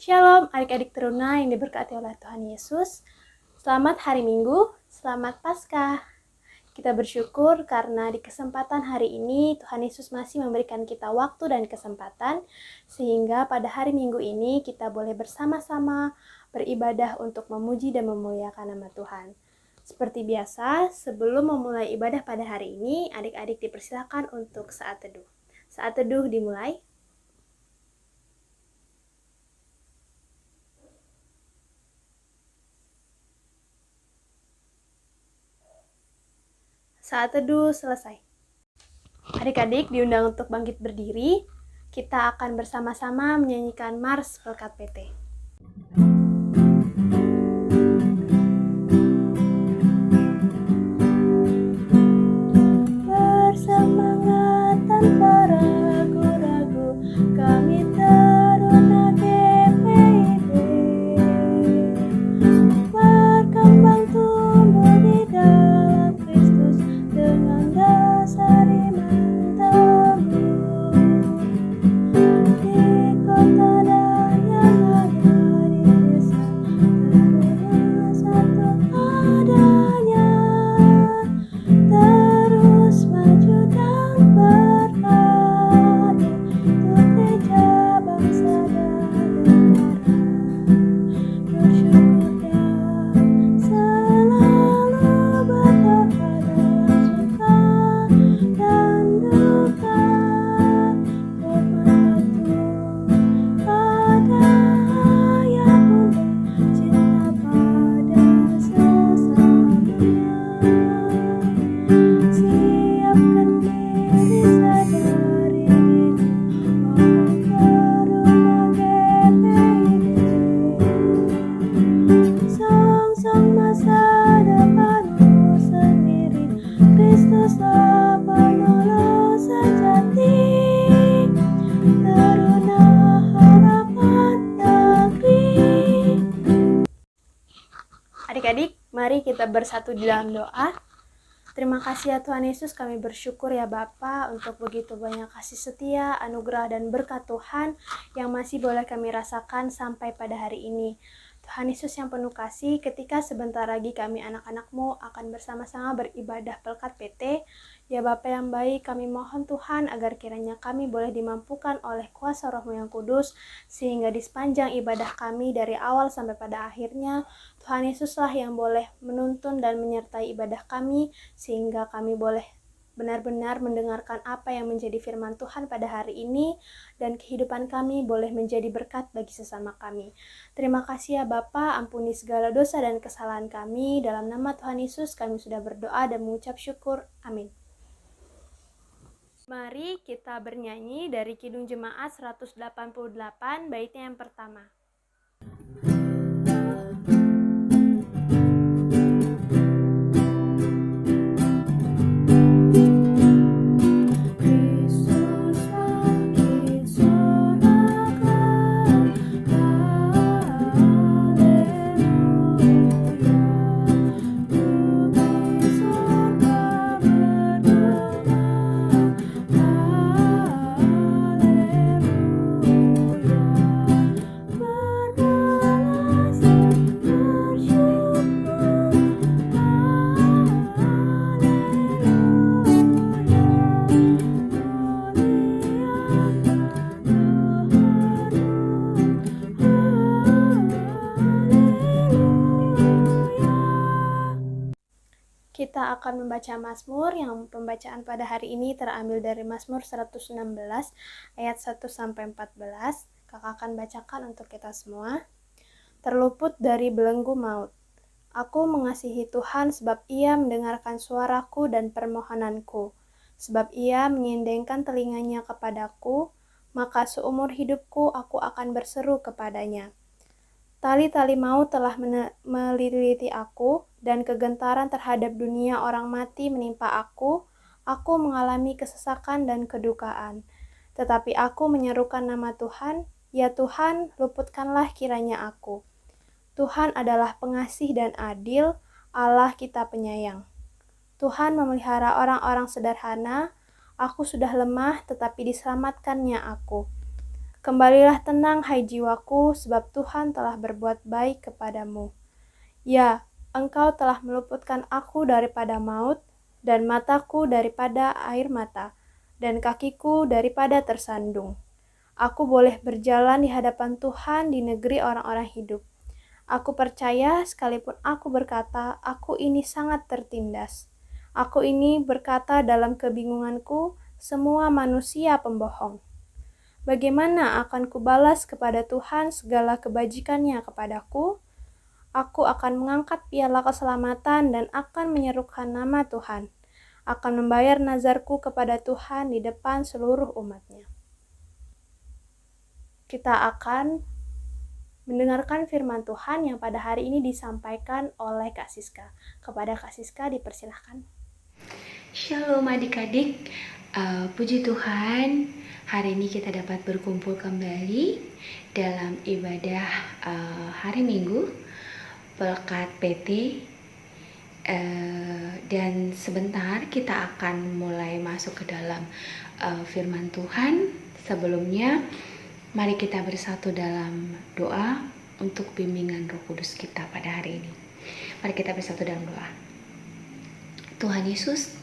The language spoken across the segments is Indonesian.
Shalom adik-adik teruna yang diberkati oleh Tuhan Yesus. Selamat hari Minggu, selamat Paskah. Kita bersyukur karena di kesempatan hari ini Tuhan Yesus masih memberikan kita waktu dan kesempatan sehingga pada hari Minggu ini kita boleh bersama-sama beribadah untuk memuji dan memuliakan nama Tuhan. Seperti biasa, sebelum memulai ibadah pada hari ini, adik-adik dipersilakan untuk saat teduh. Saat teduh dimulai. Saat teduh selesai. Adik-adik diundang untuk bangkit berdiri. Kita akan bersama-sama menyanyikan Mars Pelkat PT. Bersemangat tanpa ragu-ragu, kami teruna GPIB. Berkembang tumbuh di dalam Kristus dengan dasar iman teguh. Di kota dan yang ada di desa, teruna satu adanya. Terus maju dan berkarya untuk gereja, bangsa dan negara. Bersyukur dan selalu berdoa dalam suka dan duka. Hormat patuh pada ayah bunda, cinta pada sesamanya. Siapkan diri, sadari diri, mohon karuna GPIB. Song-song masa depanmu sendiri, Kristuslah penolong sejati. Teruna harapan negeri. Adik-adik, mari kita bersatu di dalam doa. Terima kasih ya Tuhan Yesus, kami bersyukur ya Bapa untuk begitu banyak kasih setia, anugerah dan berkat Tuhan yang masih boleh kami rasakan sampai pada hari ini. Tuhan Yesus yang penuh kasih, ketika sebentar lagi kami anak-anak-Mu akan bersama-sama beribadah Pelkat PT, ya Bapa yang baik, kami mohon Tuhan agar kiranya kami boleh dimampukan oleh kuasa Roh-Mu yang kudus, sehingga di sepanjang ibadah kami dari awal sampai pada akhirnya, Tuhan Yesuslah yang boleh menuntun dan menyertai ibadah kami, sehingga kami boleh benar-benar mendengarkan apa yang menjadi firman Tuhan pada hari ini, dan kehidupan kami boleh menjadi berkat bagi sesama kami. Terima kasih ya Bapa, ampuni segala dosa dan kesalahan kami. Dalam nama Tuhan Yesus kami sudah berdoa dan mengucap syukur. Amin. Mari kita bernyanyi dari Kidung Jemaat 188, baitnya yang pertama. Kita akan membaca Mazmur yang pembacaan pada hari ini terambil dari Mazmur 116 ayat 1-14. Kakak akan bacakan untuk kita semua. Terluput dari belenggu maut. Aku mengasihi Tuhan sebab Ia mendengarkan suaraku dan permohonanku. Sebab Ia menyindengkan telinganya kepadaku, maka seumur hidupku aku akan berseru kepadanya. Tali-tali maut telah meliliti aku, dan kegentaran terhadap dunia orang mati menimpa aku. Aku mengalami kesesakan dan kedukaan. Tetapi aku menyerukan nama Tuhan, ya Tuhan, luputkanlah kiranya aku. Tuhan adalah pengasih dan adil, Allah kita penyayang. Tuhan memelihara orang-orang sederhana, aku sudah lemah tetapi diselamatkannya aku. Kembalilah tenang, hai jiwaku, sebab Tuhan telah berbuat baik kepadamu. Ya, Engkau telah meluputkan aku daripada maut, dan mataku daripada air mata, dan kakiku daripada tersandung. Aku boleh berjalan di hadapan Tuhan di negeri orang-orang hidup. Aku percaya sekalipun aku berkata, aku ini sangat tertindas. Aku ini berkata dalam kebingunganku, semua manusia pembohong. Bagaimana akan kubalas kepada Tuhan segala kebajikannya kepadaku? Aku akan mengangkat piala keselamatan dan akan menyerukan nama Tuhan. Akan membayar nazarku kepada Tuhan di depan seluruh umatnya. Kita akan mendengarkan firman Tuhan yang pada hari ini disampaikan oleh Kak Siska. Kepada Kak Siska dipersilahkan. Shalom adik-adik, puji Tuhan, hari ini kita dapat berkumpul kembali dalam ibadah hari Minggu Pelekat PT, dan sebentar kita akan mulai masuk ke dalam firman Tuhan. Sebelumnya, mari kita bersatu dalam doa untuk bimbingan Roh Kudus kita pada hari ini. Mari kita bersatu dalam doa. Tuhan Yesus,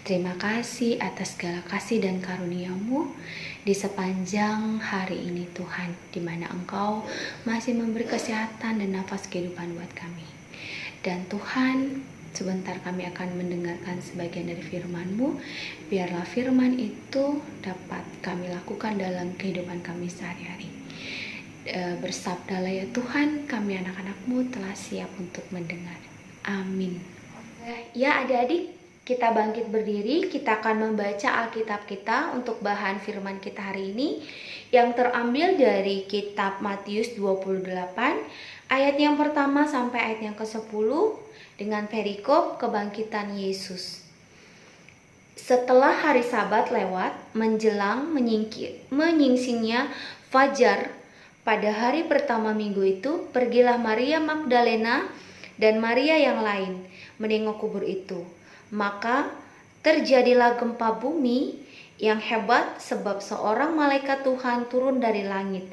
terima kasih atas segala kasih dan karunia-Mu di sepanjang hari ini Tuhan, di mana Engkau masih memberi kesehatan dan nafas kehidupan buat kami. Dan Tuhan, sebentar kami akan mendengarkan sebagian dari firman-Mu. Biarlah firman itu dapat kami lakukan dalam kehidupan kami sehari-hari. Bersabdalah ya Tuhan, kami anak-anak-Mu telah siap untuk mendengar. Amin. Ya adik-adik, kita bangkit berdiri, kita akan membaca Alkitab kita untuk bahan firman kita hari ini yang terambil dari kitab Matius 28 ayat yang pertama sampai ayat yang ke-10 dengan perikop kebangkitan Yesus. Setelah hari Sabat lewat, menjelang menyingsingnya fajar pada hari pertama minggu itu, pergilah Maria Magdalena dan Maria yang lain menengok kubur itu. Maka terjadilah gempa bumi yang hebat sebab seorang malaikat Tuhan turun dari langit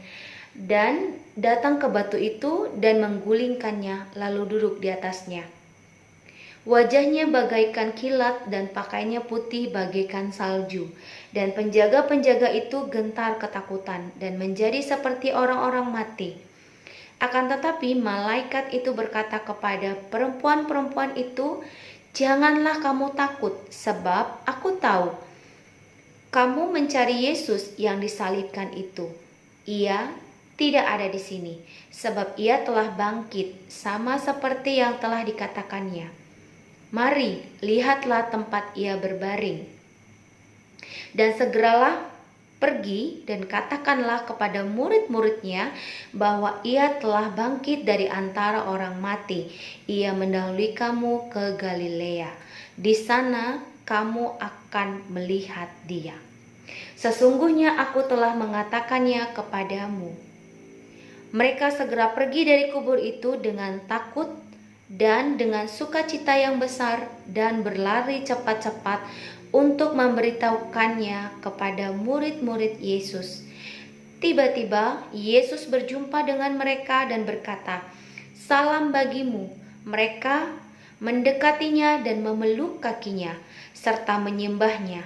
dan datang ke batu itu dan menggulingkannya lalu duduk di atasnya. Wajahnya bagaikan kilat dan pakaiannya putih bagaikan salju. Dan penjaga-penjaga itu gentar ketakutan dan menjadi seperti orang-orang mati. Akan tetapi malaikat itu berkata kepada perempuan-perempuan itu, "Janganlah kamu takut, sebab aku tahu kamu mencari Yesus yang disalibkan itu. Ia tidak ada di sini, sebab ia telah bangkit, sama seperti yang telah dikatakannya. Mari, lihatlah tempat ia berbaring. Dan segeralah pergi dan katakanlah kepada murid-muridnya bahwa ia telah bangkit dari antara orang mati. Ia mendahului kamu ke Galilea. Di sana kamu akan melihat dia. Sesungguhnya aku telah mengatakannya kepadamu." Mereka segera pergi dari kubur itu dengan takut dan dengan sukacita yang besar dan berlari cepat-cepat untuk memberitahukannya kepada murid-murid Yesus. Tiba-tiba Yesus berjumpa dengan mereka dan berkata, "Salam bagimu." Mereka mendekatinya dan memeluk kakinya serta menyembahnya.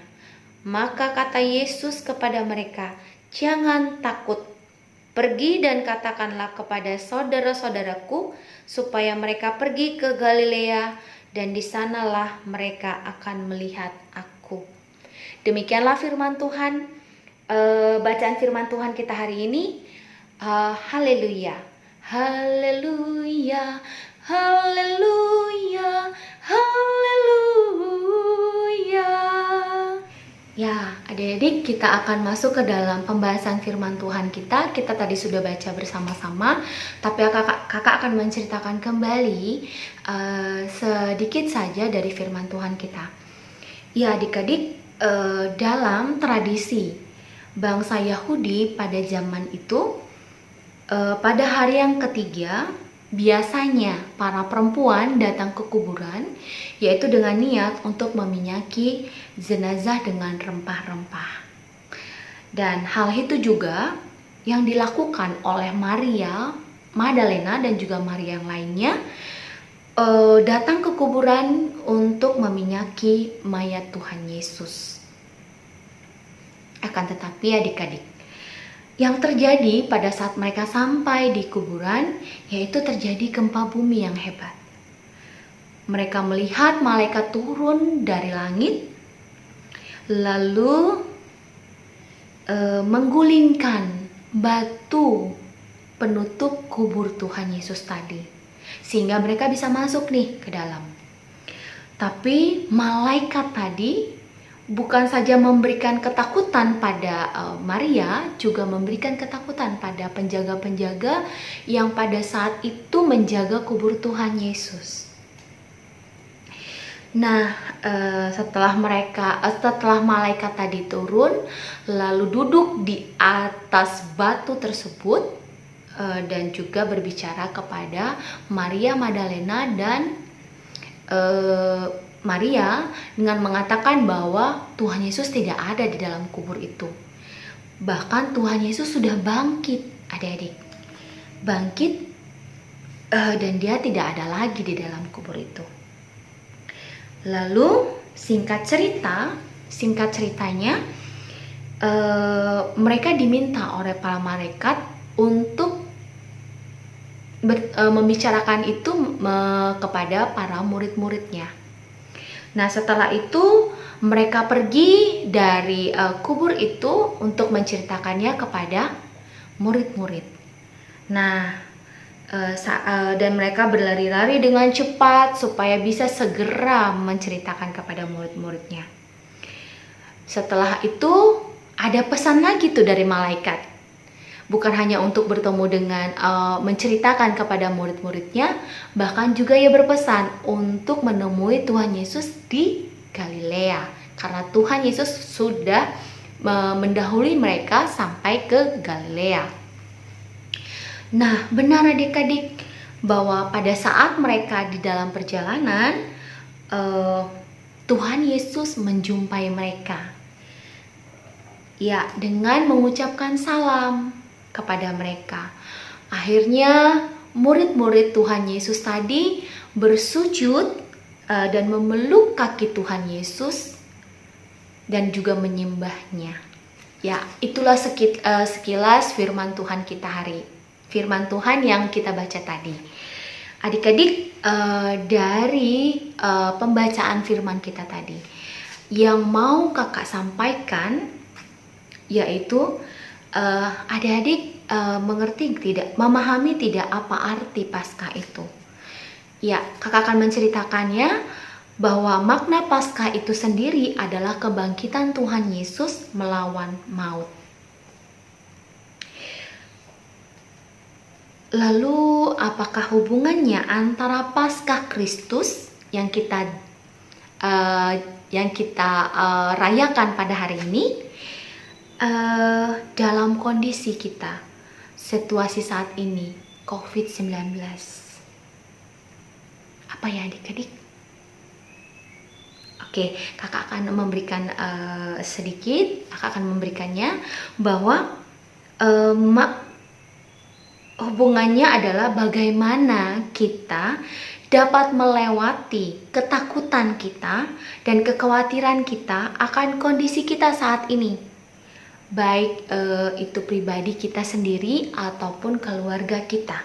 Maka kata Yesus kepada mereka, "Jangan takut. Pergi dan katakanlah kepada saudara-saudaraku supaya mereka pergi ke Galilea, dan di sanalah mereka akan melihat aku." Demikianlah firman Tuhan, bacaan firman Tuhan kita hari ini. Haleluya, haleluya, haleluya, haleluya. Ya, adik-adik, kita akan masuk ke dalam pembahasan firman Tuhan kita. Kita tadi sudah baca bersama-sama, tapi kakak akan menceritakan kembali sedikit saja dari firman Tuhan kita. Ya, adik-adik, dalam tradisi bangsa Yahudi pada zaman itu, pada hari yang ketiga, biasanya para perempuan datang ke kuburan, yaitu dengan niat untuk meminyaki jenazah dengan rempah-rempah. Dan hal itu juga yang dilakukan oleh Maria Magdalena dan juga Maria yang lainnya datang ke kuburan untuk meminyaki mayat Tuhan Yesus. Akan tetapi adik-adik, yang terjadi pada saat mereka sampai di kuburan yaitu terjadi gempa bumi yang hebat. Mereka melihat malaikat turun dari langit lalu menggulingkan batu penutup kubur Tuhan Yesus tadi, sehingga mereka bisa masuk nih ke dalam. Tapi malaikat tadi bukan saja memberikan ketakutan pada Maria, juga memberikan ketakutan pada penjaga-penjaga yang pada saat itu menjaga kubur Tuhan Yesus. Nah, setelah malaikat tadi turun, lalu duduk di atas batu tersebut dan juga berbicara kepada Maria Magdalena dan Maria dengan mengatakan bahwa Tuhan Yesus tidak ada di dalam kubur itu. Bahkan Tuhan Yesus sudah bangkit, adik-adik. Bangkit dan dia tidak ada lagi di dalam kubur itu. Lalu singkat ceritanya mereka diminta oleh para malaikat untuk membicarakan itu kepada para murid-muridnya. Nah, setelah itu mereka pergi dari kubur itu untuk menceritakannya kepada murid-murid. Nah, dan mereka berlari-lari dengan cepat supaya bisa segera menceritakan kepada murid-muridnya. Setelah itu ada pesan lagi tuh dari malaikat. Bukan hanya untuk bertemu dengan menceritakan kepada murid-muridnya, bahkan juga ia berpesan untuk menemui Tuhan Yesus di Galilea. Karena Tuhan Yesus sudah mendahului mereka sampai ke Galilea. Nah, benar adik-adik bahwa pada saat mereka di dalam perjalanan, Tuhan Yesus menjumpai mereka. Ya, dengan mengucapkan salam kepada mereka. Akhirnya murid-murid Tuhan Yesus tadi bersujud dan memeluk kaki Tuhan Yesus dan juga menyembahnya. Ya, itulah sekilas firman Tuhan kita firman Tuhan yang kita baca tadi. Adik-adik, dari pembacaan firman kita tadi, yang mau kakak sampaikan yaitu adik-adik memahami tidak apa arti Paskah itu. Ya, kakak akan menceritakannya bahwa makna Paskah itu sendiri adalah kebangkitan Tuhan Yesus melawan maut. Lalu apakah hubungannya antara Paskah Kristus yang kita rayakan pada hari ini dalam kondisi kita, situasi saat ini, COVID-19? Apa ya adik-adik? Oke, kakak akan memberikan kakak akan memberikannya bahwa hubungannya adalah bagaimana kita dapat melewati ketakutan kita dan kekhawatiran kita akan kondisi kita saat ini. Baik itu pribadi kita sendiri ataupun keluarga kita.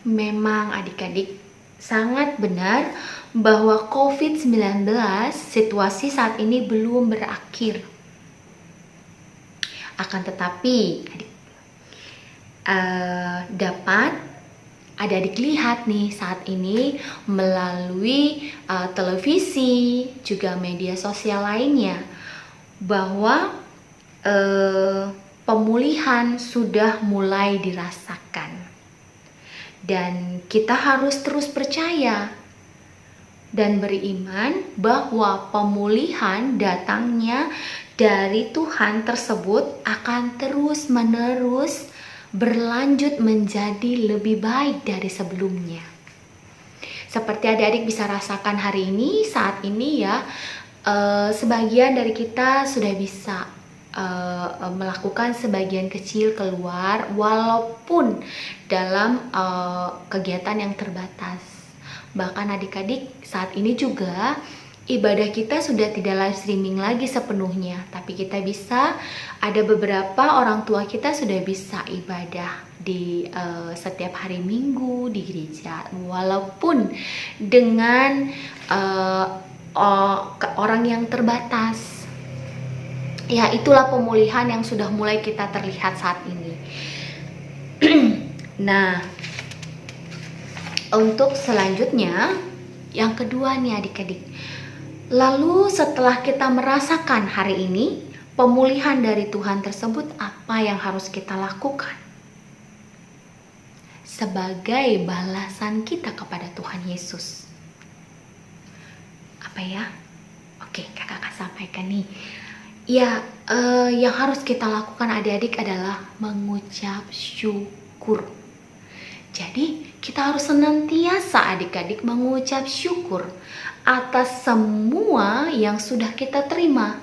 Memang adik-adik sangat benar bahwa COVID-19 situasi saat ini belum berakhir. Akan tetapi dapat adik-adik lihat nih saat ini melalui televisi juga media sosial lainnya bahwa pemulihan sudah mulai dirasakan dan kita harus terus percaya dan beriman bahwa pemulihan datangnya dari Tuhan tersebut akan terus-menerus berlanjut menjadi lebih baik dari sebelumnya. Seperti adik-adik bisa rasakan hari ini, saat ini ya, sebagian dari kita sudah bisa melakukan sebagian kecil keluar walaupun dalam kegiatan yang terbatas. Bahkan adik-adik, saat ini juga ibadah kita sudah tidak live streaming lagi sepenuhnya, tapi kita bisa, ada beberapa orang tua kita sudah bisa ibadah di setiap hari Minggu di gereja, walaupun dengan orang yang terbatas. Ya, itulah pemulihan yang sudah mulai kita terlihat saat ini. Nah, untuk selanjutnya, yang kedua nih adik-adik. Lalu setelah kita merasakan hari ini pemulihan dari Tuhan tersebut, apa yang harus kita lakukan sebagai balasan kita kepada Tuhan Yesus? Apa ya? Oke, kakak akan sampaikan nih. Ya, yang harus kita lakukan adik-adik adalah mengucap syukur. Jadi kita harus senantiasa adik-adik mengucap syukur atas semua yang sudah kita terima.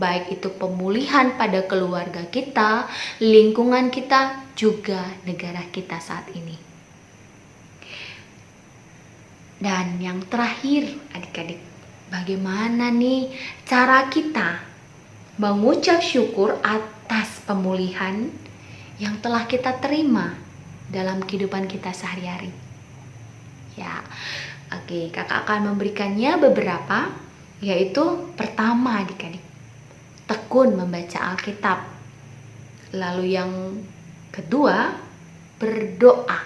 Baik itu pemulihan pada keluarga kita, lingkungan kita, juga negara kita saat ini. Dan yang terakhir adik-adik, bagaimana nih cara kita mengucap syukur atas pemulihan yang telah kita terima dalam kehidupan kita sehari-hari? Ya, oke, kakak akan memberikannya beberapa, yaitu pertama adik-adik, tekun membaca Alkitab. Lalu yang kedua, berdoa,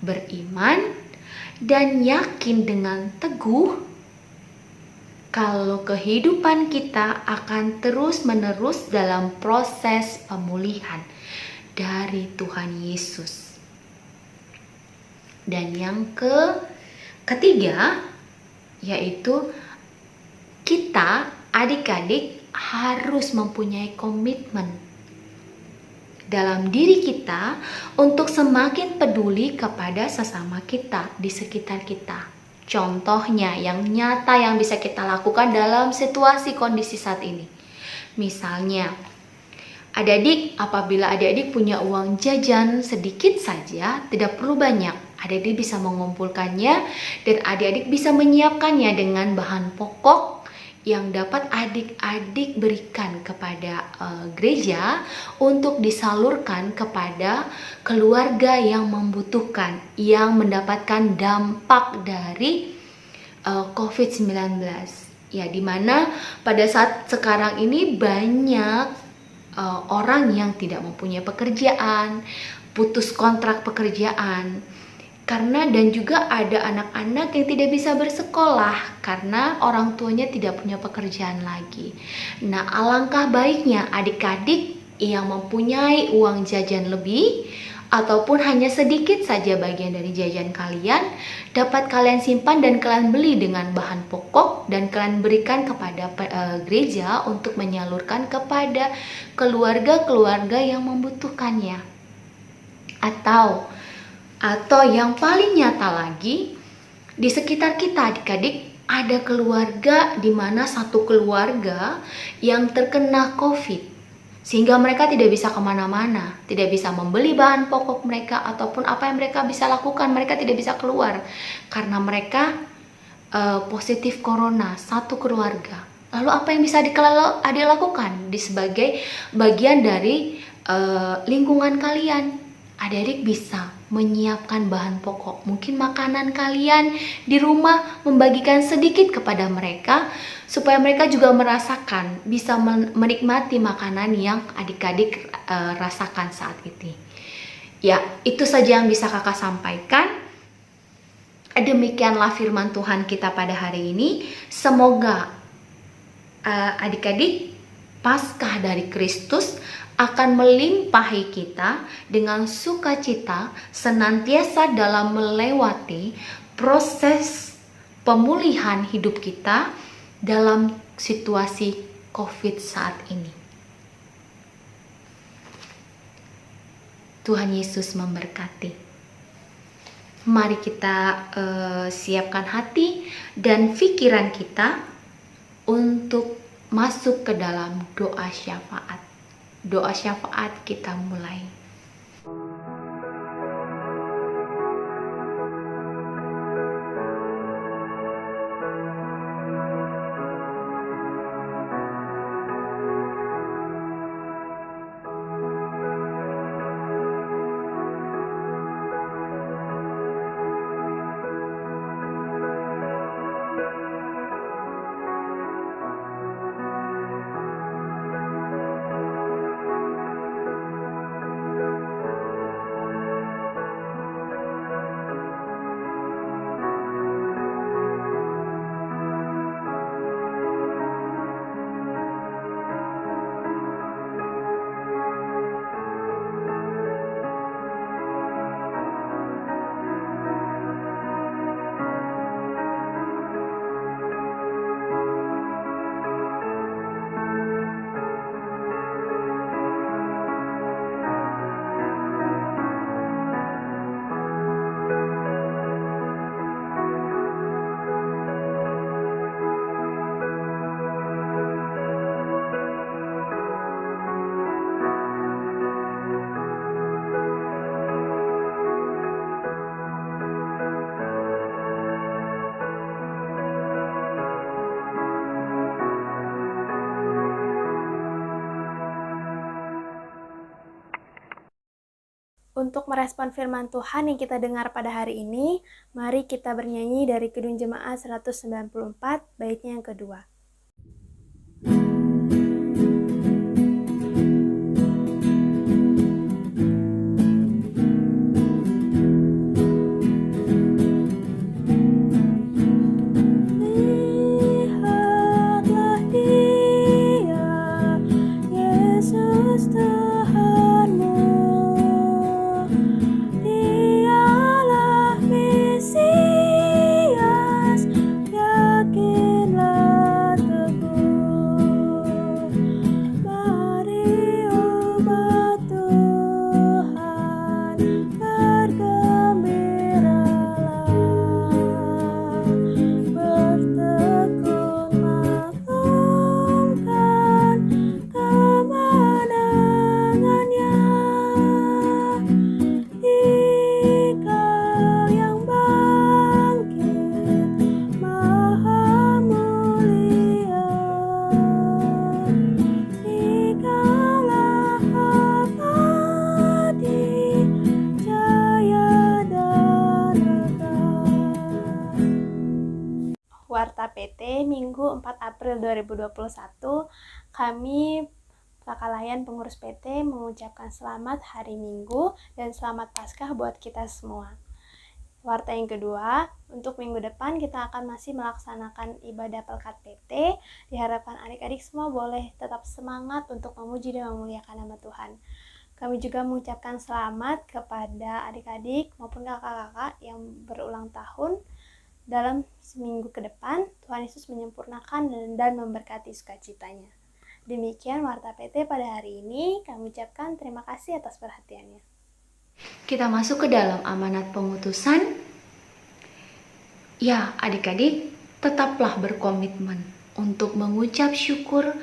beriman, dan yakin dengan teguh kalau kehidupan kita akan terus-menerus dalam proses pemulihan dari Tuhan Yesus. Dan yang ketiga, yaitu kita adik-adik harus mempunyai komitmen dalam diri kita untuk semakin peduli kepada sesama kita di sekitar kita. Contohnya yang nyata yang bisa kita lakukan dalam situasi kondisi saat ini. Misalnya, adik-adik, apabila adik-adik punya uang jajan sedikit saja, tidak perlu banyak, adik-adik bisa mengumpulkannya dan adik-adik bisa menyiapkannya dengan bahan pokok yang dapat adik-adik berikan kepada gereja untuk disalurkan kepada keluarga yang membutuhkan, yang mendapatkan dampak dari COVID-19. Ya, dimana pada saat sekarang ini banyak orang yang tidak mempunyai pekerjaan, putus kontrak pekerjaan, karena dan juga ada anak-anak yang tidak bisa bersekolah karena orang tuanya tidak punya pekerjaan lagi. Nah, alangkah baiknya adik-adik yang mempunyai uang jajan lebih ataupun hanya sedikit saja bagian dari jajan kalian dapat kalian simpan dan kalian beli dengan bahan pokok dan kalian berikan kepada gereja untuk menyalurkan kepada keluarga-keluarga yang membutuhkannya. Atau yang paling nyata lagi, di sekitar kita adik-adik ada keluarga di mana satu keluarga yang terkena COVID, sehingga mereka tidak bisa kemana-mana, tidak bisa membeli bahan pokok mereka ataupun apa yang mereka bisa lakukan, mereka tidak bisa keluar karena mereka positif corona, satu keluarga. Lalu apa yang bisa adik lakukan di sebagai bagian dari lingkungan kalian? Adik-adik bisa menyiapkan bahan pokok, mungkin makanan kalian di rumah, membagikan sedikit kepada mereka supaya mereka juga merasakan, bisa menikmati makanan yang adik-adik rasakan saat ini. Ya, itu saja yang bisa kakak sampaikan. Demikianlah firman Tuhan kita pada hari ini. Semoga adik-adik Paskah dari Kristus akan melimpahi kita dengan sukacita senantiasa dalam melewati proses pemulihan hidup kita dalam situasi COVID saat ini. Tuhan Yesus memberkati. Mari kita siapkan hati dan pikiran kita untuk masuk ke dalam doa syafaat. Doa syafaat kita mulai. Untuk merespon firman Tuhan yang kita dengar pada hari ini, mari kita bernyanyi dari Kidung Jemaat 194, baitnya yang kedua. Lihatlah Dia, Yesus Tuhanmu. Dialah Mesias, yakinlah teguh. Mari umat Tuhan bergembiralah, bertekun maklumkan kemenangannya. Dikau yang bangkit maha mulia, Dikaulah abadi, jaya dan megah. Warta PT Minggu 4 April 2021, kami Pakalayan Pengurus PT mengucapkan selamat hari Minggu dan selamat Paskah buat kita semua. Warta yang kedua, untuk minggu depan kita akan masih melaksanakan ibadah Pelkat PT. Diharapkan adik-adik semua boleh tetap semangat untuk memuji dan memuliakan nama Tuhan. Kami juga mengucapkan selamat kepada adik-adik maupun kakak-kakak yang berulang tahun. Dalam seminggu ke depan, Tuhan Yesus menyempurnakan dan memberkati sukacitanya. Demikian Warta PT pada hari ini. Kami ucapkan terima kasih atas perhatiannya. Kita masuk ke dalam amanat pengutusan. Ya, adik-adik, tetaplah berkomitmen untuk mengucap syukur,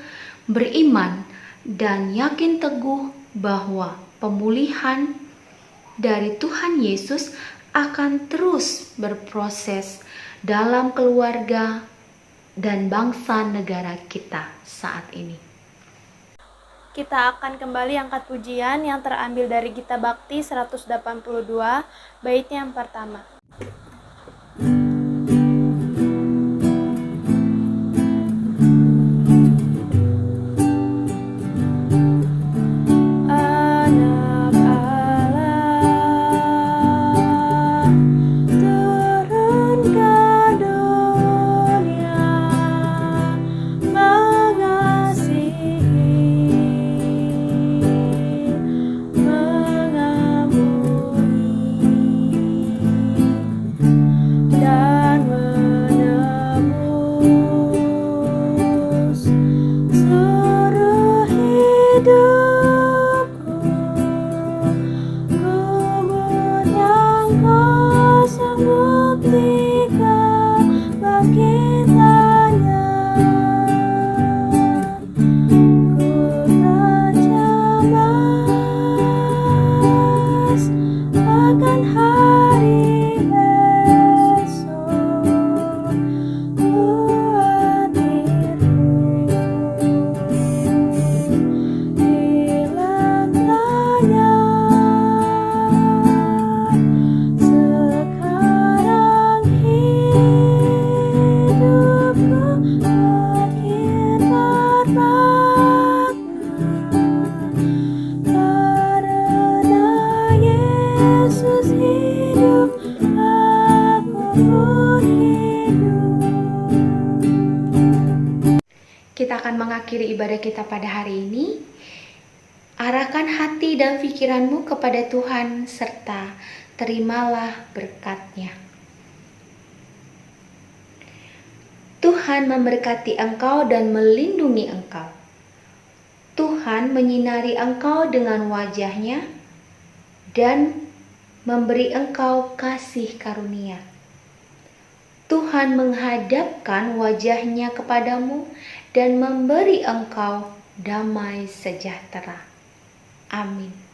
beriman, dan yakin teguh bahwa pemulihan dari Tuhan Yesus akan terus berproses dalam keluarga dan bangsa negara kita saat ini. Kita akan kembali angkat pujian yang terambil dari Gita Bakti 182, baitnya yang pertama. Anak Allah turun ke dunia, mengasihi, mengampuni. akan hari esok, buat dirimu hilang tanya. Sekarang hidupku makin bermakna karena Yesus hidup, aku pun hidup. Kita akan mengakhiri ibadah kita pada hari ini. Arahkan hati dan pikiranmu kepada Tuhan serta terimalah berkat-Nya. Tuhan memberkati engkau dan melindungi engkau. Tuhan menyinari engkau dengan wajah-Nya dan memberi engkau kasih karunia. Tuhan menghadapkan wajah-Nya kepadamu dan memberi engkau damai sejahtera. Amin.